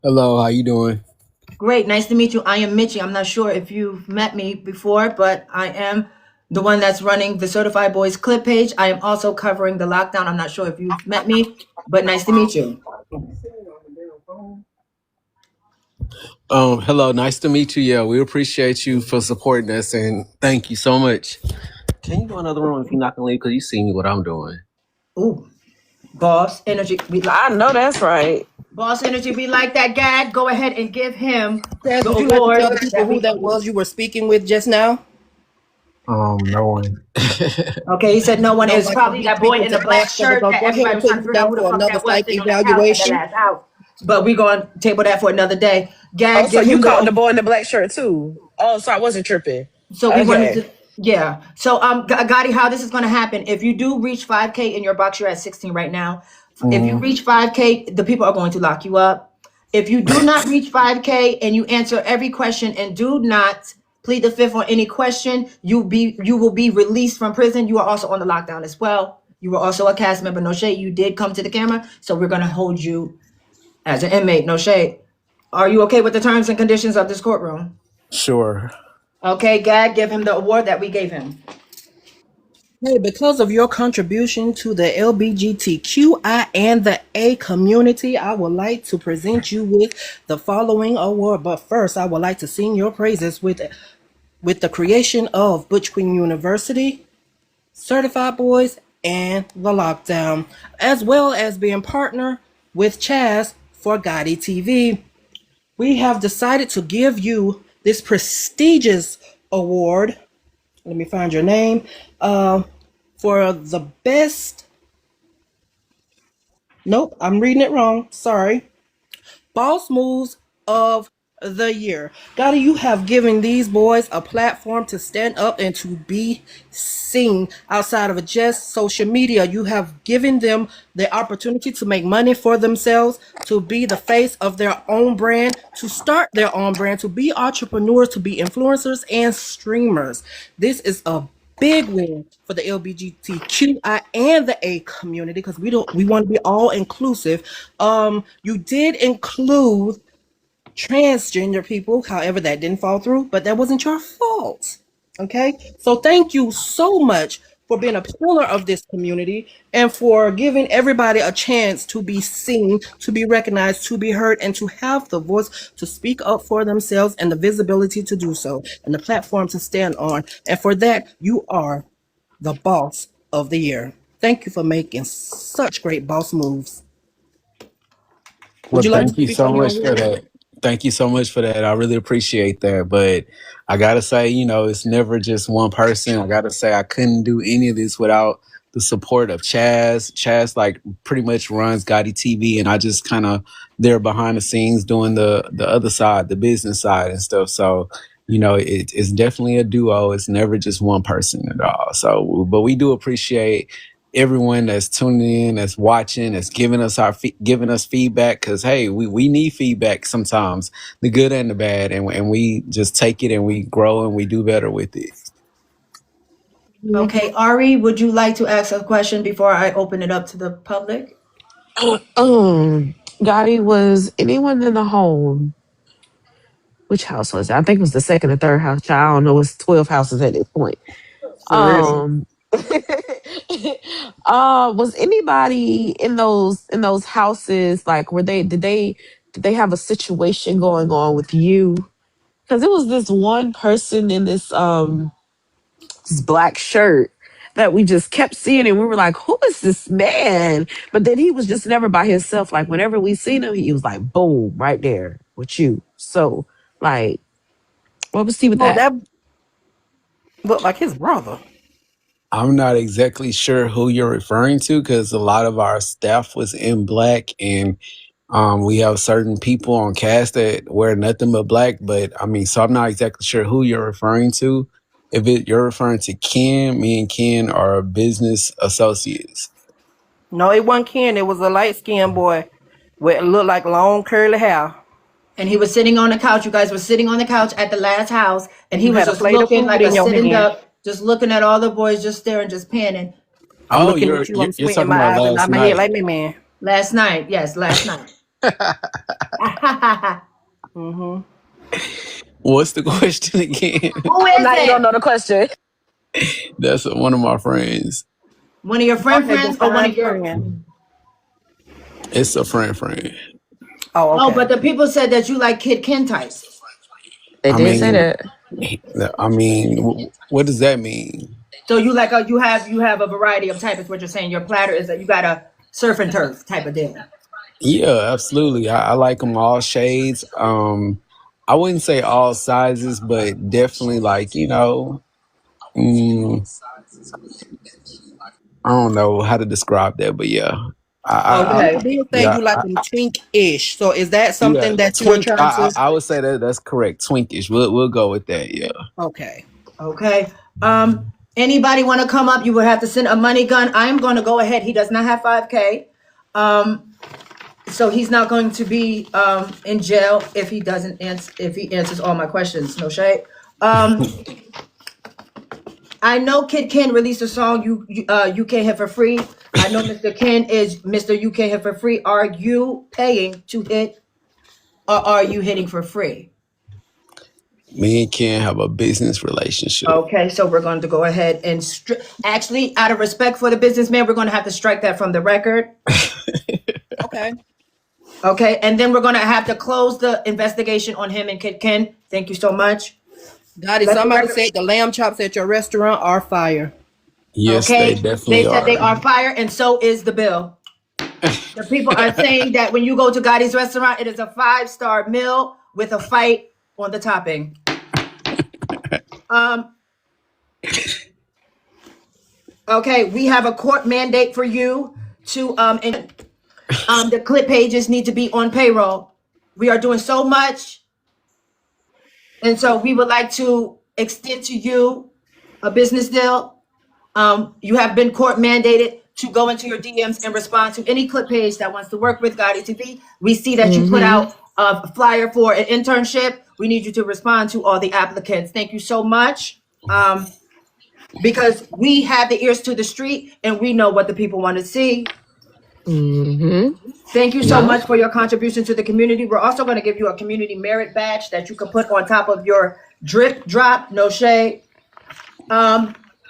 Hello, how you doing? Great, nice to meet you. I am Mitchie. I'm not sure if you've met me before, but I am the one that's running the Certified Boys clip page. I am also covering the lockdown. I'm not sure if you've met me, but nice to meet you. Hello, nice to meet you. Yeah, we appreciate you for supporting us and thank you so much. Can you do another room if you're not gonna leave? Because you see me what I'm doing. Ooh, boss energy. I know that's right. Boss energy. We like that, Gad. Go ahead and give him Chaz, the would you like to tell award the people that who we. that was you were speaking with just now? No one. Okay, he said no one No is one for probably these that boy people in to the black ask. So we're shirt gonna that go ahead everybody and was put trying to you figure out down who the for fuck another that was psych sitting on that couch at that evaluation. last house. But we're going to table that for another day. Oh, Gad, so give you him caught the the. boy in the black shirt too. Oh, so I wasn't tripping. So we wanted Okay. to, yeah. So Gotti, how this is going to happen? If you do reach 5K in your box, you're at 16 right now. If you Mhm. reach 5K, the people are going to lock you up. If you do not reach 5K and you answer every question and do not plead the fifth on any question, you will be released from prison. You are also on the lockdown as well. You were also a cast member. No shade. You did come to the camera, so we're going to hold you as an inmate. No shade. Are you okay with the terms and conditions of this courtroom? Sure. Okay, Gad, give him the award that we gave him. Hey, because of your contribution to the LBGTQI and the A community, I would like to present you with the following award. But first, I would like to sing your praises with the creation of Butch Queen University, Certified Boys, and The Lockdown, as well as being partner with Chaz for Gotti TV. We have decided to give you this prestigious award. Let me find your name. Uh, for the best. Nope, I'm reading it wrong. Sorry. Boss moves of the year. Gotta, you have given these boys a platform to stand up and to be seen outside of just social media. You have given them the opportunity to make money for themselves, to be the face of their own brand, to start their own brand, to be entrepreneurs, to be influencers and streamers. This is a big win for the LGBTQI and the A community because we want to be all inclusive. You did include transgender people, however, that didn't fall through, but that wasn't your fault. Okay, so thank you so much for being a pillar of this community and for giving everybody a chance to be seen, to be recognized, to be heard, and to have the voice to speak up for themselves and the visibility to do so and the platform to stand on. And for that, you are the boss of the year. Thank you for making such great boss moves. Would Well, you like to thank you speak so on your much for award? that. Thank you so much for that. I really appreciate that. But I gotta say, it's never just one person. I gotta say I couldn't do any of this without the support of Chaz. Chaz like pretty much runs Gotti TV and I just kinda there behind the scenes doing the other side, the business side and stuff. So, it's definitely a duo. It's never just one person at all. So but we do appreciate everyone that's tuning in, that's watching, that's giving us feedback. Because hey, we need feedback sometimes, the good and the bad, and we just take it and we grow and we do better with it. Okay, Ari, would you like to ask a question before I open it up to the public? Gotti, was anyone in the home? Which house was it? I think it was the second or third house. Child, I don't know. It's 12 houses at this point. For real. Um, was anybody in those houses like were they did they have a situation going on with you? Because it was this one person in this black shirt that we just kept seeing and we were like, who is this man? But then he was just never by himself. Like whenever we seen him, he was like, boom, right there with you. So like, what was he with Oh, that? that looked like his brother. I'm not exactly sure who you're referring to because a lot of our staff was in black and we have certain people on cast that wear nothing but black. But I mean, so I'm not exactly sure who you're referring to. If you're referring to Ken, me and Ken are business associates. No, it wasn't Ken. It was a light skinned boy with looked like long curly hair And he was sitting on the couch. You guys were sitting on the couch at the last house, and and he you was had a just plate of looking food like a in your sitting hand. duck, just looking at all the boys, just staring, just panning. I'm Oh, looking you're at you. you're, I'm you're squinting talking my about eyes and last nod my head night. like me, man. Last night, yes, last night. Mm-hmm. What's the question again? Who is Now you don't it? know the question. That's one of my friends. One of your Okay, friends or one define of your... friend. It's a friend. Oh, Oh, but okay. the people said that you like Kid Ken types. They I did say mean, that. what does that mean? So you like you have a variety of type is what you're saying. Your platter is that you got a surf and turf type of deal. Yeah, absolutely. I like them all shades. I wouldn't say all sizes, but definitely like mm, I don't know how to describe that, but yeah, The I Okay. people did say yeah, you like them twink-ish. So is that yeah, something that you were twink. trying to? I would say that's correct. Twinkish. We'll go with that. Yeah. Okay. Okay. Anybody want to come up? You would have to send a money gun. I'm going to go ahead. He does not have 5K. So he's not going to be in jail if he doesn't answer if he answers all my questions. No shade. I know Kid Ken released a song you can't hit for free. I know Mr. Ken is Mr. You can't hit for free. Are you paying to hit or are you hitting for free? Me and Ken have a business relationship. Okay, so we're going to go ahead and actually, out of respect for the businessman, we're going to have to strike that from the record. Okay. Okay, and then we're going to have to close the investigation on him and Kid Ken. Thank you so much. Gotti, Let the somebody record. said the lamb chops at your restaurant are fire. Yes, they Okay, they definitely said they are. are fire, and so is the bill. The people are saying that when you go to Gotti's restaurant, it is a 5-star meal with a fight on the topping. Um, okay, we have a court mandate for you to the clip pages need to be on payroll. We are doing so much, and so we would like to extend to you a business deal. You have been court mandated to go into your DMs and respond to any clip page that wants to work with Gotti TV. We see that you put Mm-hmm. out a flyer for an internship. We need you to respond to all the applicants. Thank you so much. Because we have the ears to the street and we know what the people want to see. Mm-hmm. Thank you so Yeah. much for your contribution to the community. We're also going to give you a community merit badge that you can put on top of your drip drop. No shade.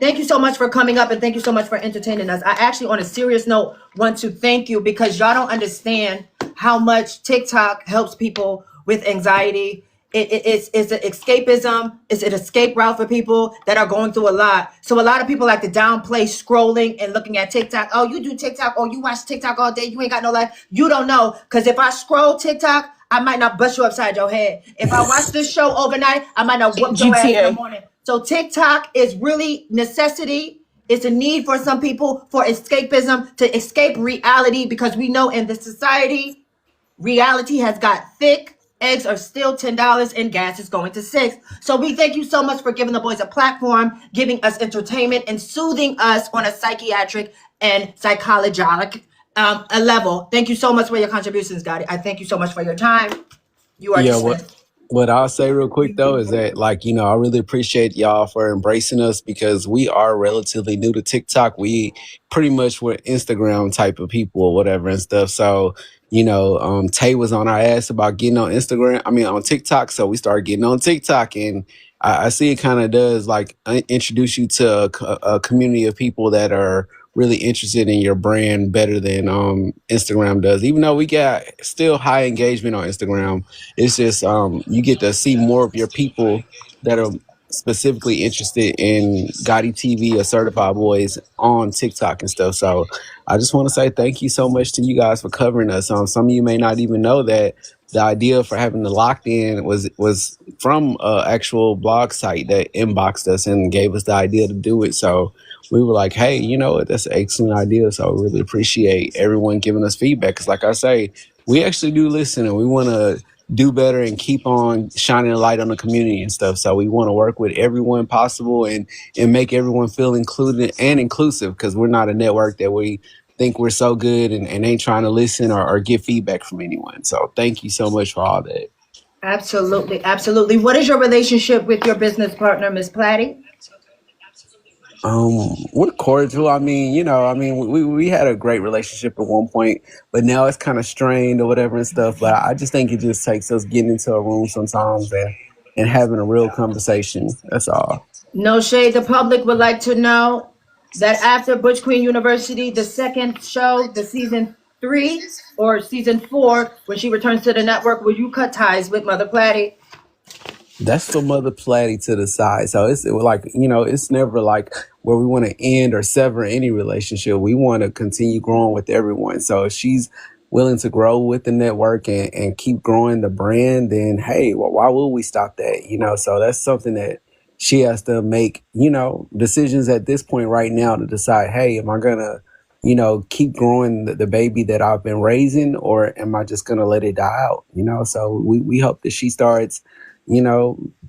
Thank you so much for coming up and thank you so much for entertaining us. I actually, on a serious note, want to thank you because y'all don't understand how much TikTok helps people with anxiety. It's an escapism. It's an escape route for people that are going through a lot. So a lot of people like to downplay scrolling and looking at TikTok. Oh, you do TikTok. Oh, you watch TikTok all day. You ain't got no life. You don't know. Because if I scroll TikTok, I might not bust you upside your head. If I watch this show overnight, I might not whoop your ass in the GTA. morning. So TikTok is really necessity. It's a need for some people for escapism to escape reality because we know in the society, reality has got thick. Eggs are still $10 and gas is going to $6. So we thank you so much for giving the boys a platform, giving us entertainment and soothing us on a psychiatric and psychological a level. Thank you so much for your contributions, Gotti. I thank you so much for your time. You are Yeah, dismissed. what I'll say real quick though is that I really appreciate y'all for embracing us because we are relatively new to TikTok. We pretty much were Instagram type of people or whatever and stuff. So, Tay was on our ass about getting on on TikTok. So we started getting on TikTok and I see it kind of does introduce you to a community of people that are really interested in your brand better than Instagram does. Even though we got still high engagement on Instagram, it's just you get to see more of your people that are specifically interested in Gotti TV or Certified Boys on TikTok and stuff. So I just want to say thank you so much to you guys for covering us. Some of you may not even know that the idea for having the locked in was from an actual blog site that inboxed us and gave us the idea to do it. So we were like, hey, you know what? That's an excellent idea. So I really appreciate everyone giving us feedback. Because like I say, we actually do listen and we want to do better and keep on shining a light on the community and stuff. So we want to work with everyone possible and make everyone feel included and inclusive because we're not a network that we think we're so good and ain't trying to listen or get feedback from anyone. So thank you so much for all that. Absolutely, absolutely. What is your relationship with your business partner, Miss Platty? We're cordial. I mean, we had a great relationship at one point, but now it's kind of strained or whatever and stuff. But I just think it just takes us getting into a room sometimes and having a real conversation. That's all. No shade. The public would like to know that after Butch Queen University, the second show, the season 3 or season 4, when she returns to the network, will you cut ties with Mother Platty? That's for Mother Platty to the side. So it's like, it's never like where we want to end or sever any relationship. We want to continue growing with everyone. So if she's willing to grow with the network and keep growing the brand, then hey, well, why would we stop that? So that's something that she has to make, decisions at this point right now to decide, hey, am I going to, keep growing the baby that I've been raising, or am I just going to let it die out? So we hope that she starts,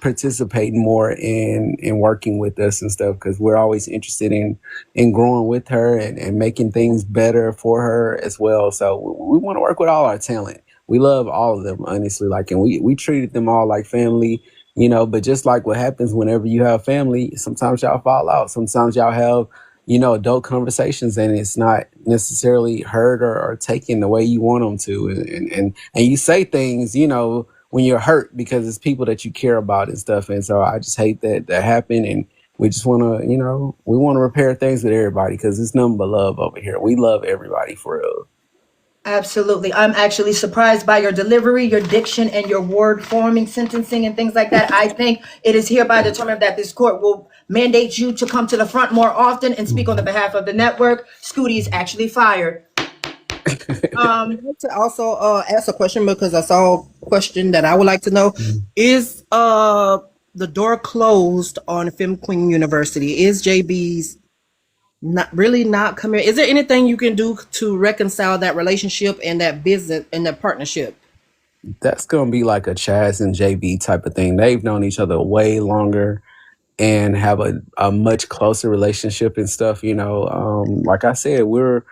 participating more in working with us and stuff, because we're always interested in growing with her and making things better for her as well. So we want to work with all our talent. We love all of them, honestly. Like, and we treated them all like family, but just like what happens whenever you have family, sometimes y'all fall out. Sometimes y'all have, adult conversations and it's not necessarily heard or taken the way you want them to. And you say things, when you're hurt because it's people that you care about and stuff. And so I just hate that happened. And we just want to, we want to repair things with everybody because it's nothing but love over here. We love everybody for real. Absolutely. I'm actually surprised by your delivery, your diction, and your word forming, sentencing, and things like that. I think it is hereby determined that this court will mandate you to come to the front more often and speak on the behalf of the network. Scooty is actually fired. I want to also ask a question because I saw a question that I would like to know. Is the door closed on Film Queen University? Is JB's not coming? Is there anything you can do to reconcile that relationship and that business and that partnership? That's going to be like a Chaz and JB type of thing. They've known each other way longer and have a much closer relationship and stuff. Like I said, we're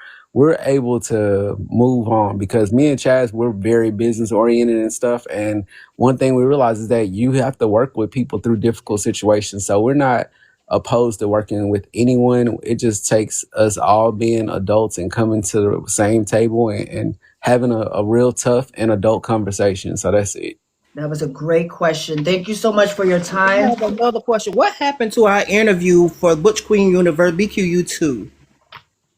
able to move on because me and Chaz, we're very business oriented and stuff. And one thing we realize is that you have to work with people through difficult situations. So we're not opposed to working with anyone. It just takes us all being adults and coming to the same table and having a real tough and adult conversation. So that's it. That was a great question. Thank you so much for your I time. have another question. What happened to our interview for Butch Queen University BQU2?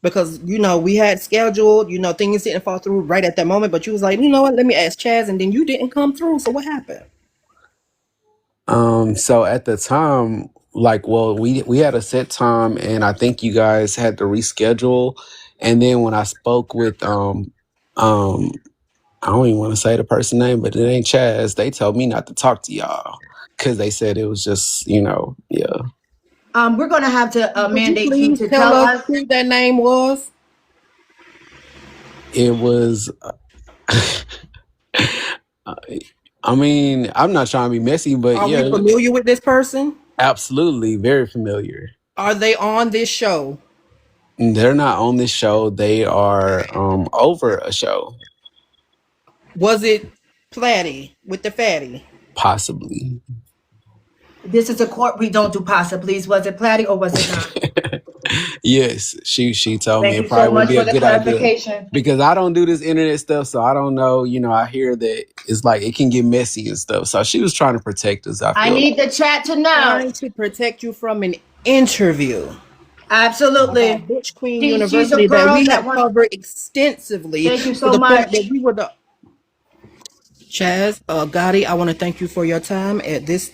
Because we had scheduled, things didn't fall through right at that moment, but you was like, you know what, let me ask Chaz, and then you didn't come through. So what happened? So at the time, we had a set time and I think you guys had to reschedule. And then when I spoke with I don't even want to say the person name, but it ain't Chaz. They told me not to talk to y'all because they said it was just, yeah. We're going to have to Would you mandate you please to tell tell us us. who that name was? It was, I mean, I'm not trying to be messy, but Are yeah, we familiar with this person? absolutely very familiar. Are they on this show? They're not on this show. They are over a show, Was it Platty with the fatty? possibly. This is a court. We don't do possiblies. Was it Platty or was it not? Yes, she told me Thank it you so probably would much be for a the good idea clarification. because I don't do this internet stuff, so I don't know. I hear that it's like it can get messy and stuff. So she was trying to protect us. I I feel need the chat to know. Trying to protect you from an interview about Absolutely. Butch Queen She's a University that girl we that have wants. covered extensively Thank you to so the point that much. we were the Chaz, Gotti, I want to thank you for your time. At this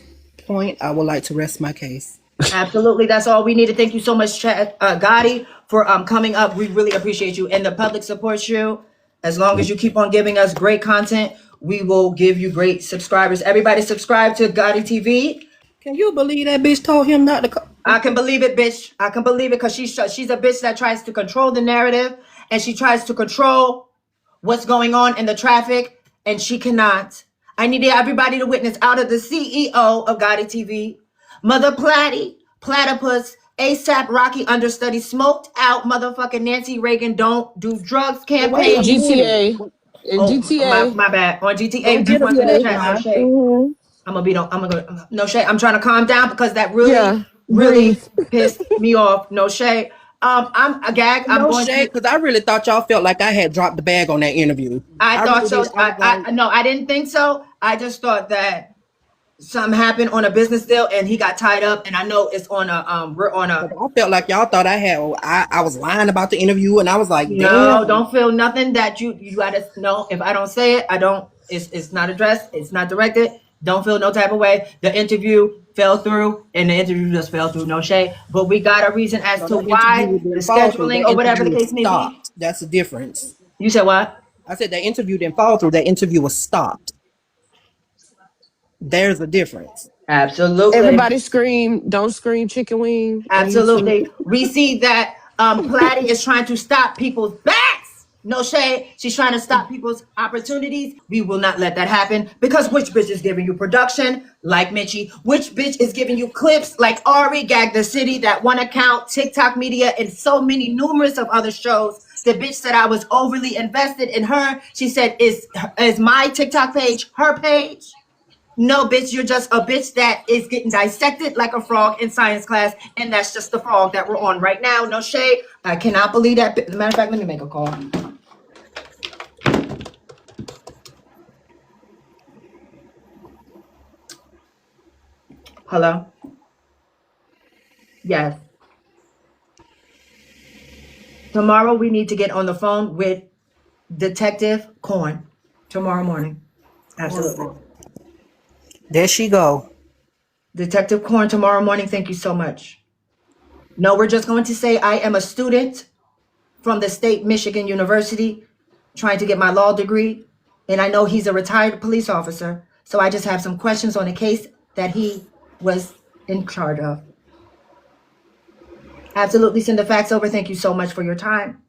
point, I would like to rest my case. Absolutely. That's all we needed. Thank you so much, Gotti, for coming up. We really appreciate you. And the public supports you. As long as you keep on giving us great content, we will give you great subscribers. Everybody subscribe to Gotti TV. Can you believe that bitch told him not to I can believe it, bitch. I can believe it because she's a bitch that tries to control the narrative and she tries to control what's going on in the traffic, and she cannot. I need everybody to witness out of the CEO of Gotti TV, Mother Platty, Platypus, ASAP Rocky understudy, smoked out motherfucking Nancy Reagan don't do drugs wait a campaign. minute. GTA. In Oh, GTA. my bad. On GTA, Don't get what's in the upset GTA. chat? No now. shade. Hmm. I'm gonna no shade. I'm trying to calm down because that really Yeah. really Breathe. pissed me off. No shade. I'm a gag. I'm No going to. shade, because I really thought y'all felt like I had dropped the bag on that interview. I I thought really so. did. I was like, I no, I didn't think so. I just thought that something happened on a business deal and he got tied up. And I know it's on a we're on a. I felt like y'all thought I was lying about the interview, and I was like, No, damn. don't feel nothing that you gotta know. If I don't say it, I don't. It's not addressed. It's not directed. Don't feel no type of way. The interview fell through, and the interview just fell through. No shade, but we got a reason as So to that interview why the didn't fall through. scheduling That or whatever the interview was case may be. stopped. That's the difference. You said what? I said that interview didn't fall through. That interview was stopped. There's a difference. Absolutely. Everybody scream, don't scream chicken wing on YouTube. Absolutely. We see that Platty is trying to stop people's backs. No shade. She's trying to stop people's opportunities. We will not let that happen because which bitch is giving you production like Mitchie? Which bitch is giving you clips like Ari, Gag the City, that one account, TikTok Media, and so many numerous of other shows. The bitch said I was overly invested in her. She said, is my TikTok page her page? No, bitch, you're just a bitch that is getting dissected like a frog in science class, and that's just the frog that we're on right now. No shade. I cannot believe that. Matter of fact, let me make a call. Hello? Yes. Tomorrow we need to get on the phone with Detective Corn. Tomorrow morning. Absolutely. There she go. Detective Corn tomorrow morning. Thank you so much. No, we're just going to say I am a student from the state Michigan University trying to get my law degree. And I know he's a retired police officer. So I just have some questions on a case that he was in charge of. Absolutely. Send the facts over. Thank you so much for your time.